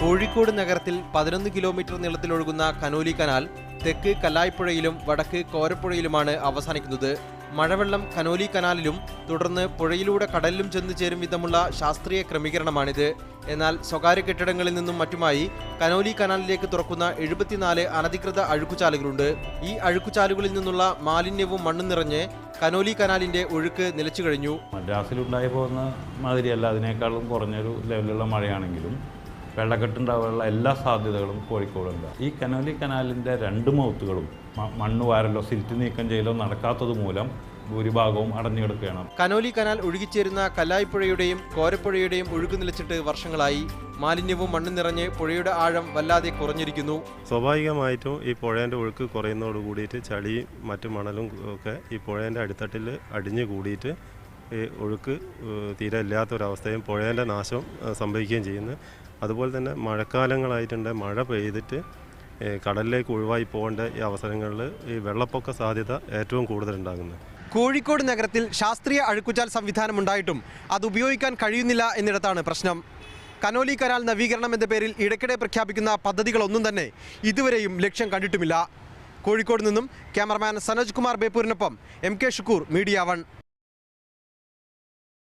കോഴിക്കോട് നഗരത്തിൽ 11 kilometre നീളത്തിലൊഴുകുന്ന Conolly canal തെക്ക് കല്ലായിപ്പുഴയിലും വടക്ക് കോരപ്പുഴയിലുമാണ് അവസാനിക്കുന്നത്. മഴവെള്ളം കനോലി കനാലിലും തുടർന്ന് പുഴയിലൂടെ കടലിലും ചെന്നു ചേരും വിധമുള്ള ശാസ്ത്രീയ ക്രമീകരണമാണിത്. എന്നാൽ സ്വകാര്യ കെട്ടിടങ്ങളിൽ നിന്നും മറ്റുമായി കനോലി കനാലിലേക്ക് തുറക്കുന്ന 74 അനധികൃത അഴുക്കുചാലുകളുണ്ട്. ഈ അഴുക്കുചാലുകളിൽ നിന്നുള്ള മാലിന്യവും മണ്ണും നിറഞ്ഞ് കനോലി കനാലിന്റെ ഒഴുക്ക് നിലച്ചു കഴിഞ്ഞു. മദ്രാസിലുണ്ടായി പോകുന്ന മാതിരിയല്ല, അതിനേക്കാളും കുറഞ്ഞൊരു ലെവലിലുള്ള മഴയാണെങ്കിലും വെള്ളക്കെട്ടുണ്ടാകാനുള്ള എല്ലാ സാധ്യതകളും കോഴിക്കോടുണ്ട്. ഈ കനോലി കനാലിൻ്റെ 2 മൗത്തുകളും മണ്ണ് വാരലോ സിൽറ്റ് നീക്കം ചെയ്യലോ നടക്കാത്തത് മൂലം ഭൂരിഭാഗവും അടഞ്ഞു കിടക്കുകയാണ്. കനോലി കനാൽ ഒഴുകിച്ചേരുന്ന കല്ലായിപ്പുഴയുടെയും കോരപ്പുഴയുടെയും ഒഴുക്ക് നിലച്ചിട്ട് വർഷങ്ങളായി. മാലിന്യവും മണ്ണും നിറഞ്ഞ് പുഴയുടെ ആഴം വല്ലാതെ കുറഞ്ഞിരിക്കുന്നു. സ്വാഭാവികമായിട്ടും ഈ പുഴേൻ്റെ ഒഴുക്ക് കുറയുന്നതോട് കൂടിയിട്ട് ചളിയും മറ്റു മണലും ഒക്കെ ഈ പുഴേൻ്റെ അടിത്തട്ടിൽ അടിഞ്ഞു കൂടിയിട്ട് ഈ ഒഴുക്ക് തീരെ ഇല്ലാത്തൊരവസ്ഥയും പുഴേൻ്റെ നാശം സംഭവിക്കുകയും ചെയ്യുന്നു. അതുപോലെ തന്നെ മഴക്കാലങ്ങളായിട്ടുണ്ട്, മഴ പെയ്തിട്ട് കടലിലേക്ക് ഒഴിവായി പോകേണ്ട ഈ അവസരങ്ങളിൽ ഈ വെള്ളപ്പൊക്ക സാധ്യത ഏറ്റവും കൂടുതലുണ്ടാകുന്നത്. കോഴിക്കോട് നഗരത്തിൽ ശാസ്ത്രീയ അഴുക്കുചാൽ സംവിധാനം ഉണ്ടായിട്ടും അത് ഉപയോഗിക്കാൻ കഴിയുന്നില്ല എന്നിടത്താണ് പ്രശ്നം. കനോലി കനാൽ നവീകരണം എന്ന പേരിൽ ഇടയ്ക്കിടെ പ്രഖ്യാപിക്കുന്ന പദ്ധതികളൊന്നും തന്നെ ഇതുവരെയും ലക്ഷ്യം കണ്ടിട്ടുമില്ല. കോഴിക്കോട് നിന്നും ക്യാമറമാൻ സനോജ് കുമാർ ബേപ്പൂരിനൊപ്പം MK ഷുക്കൂർ, മീഡിയ 1.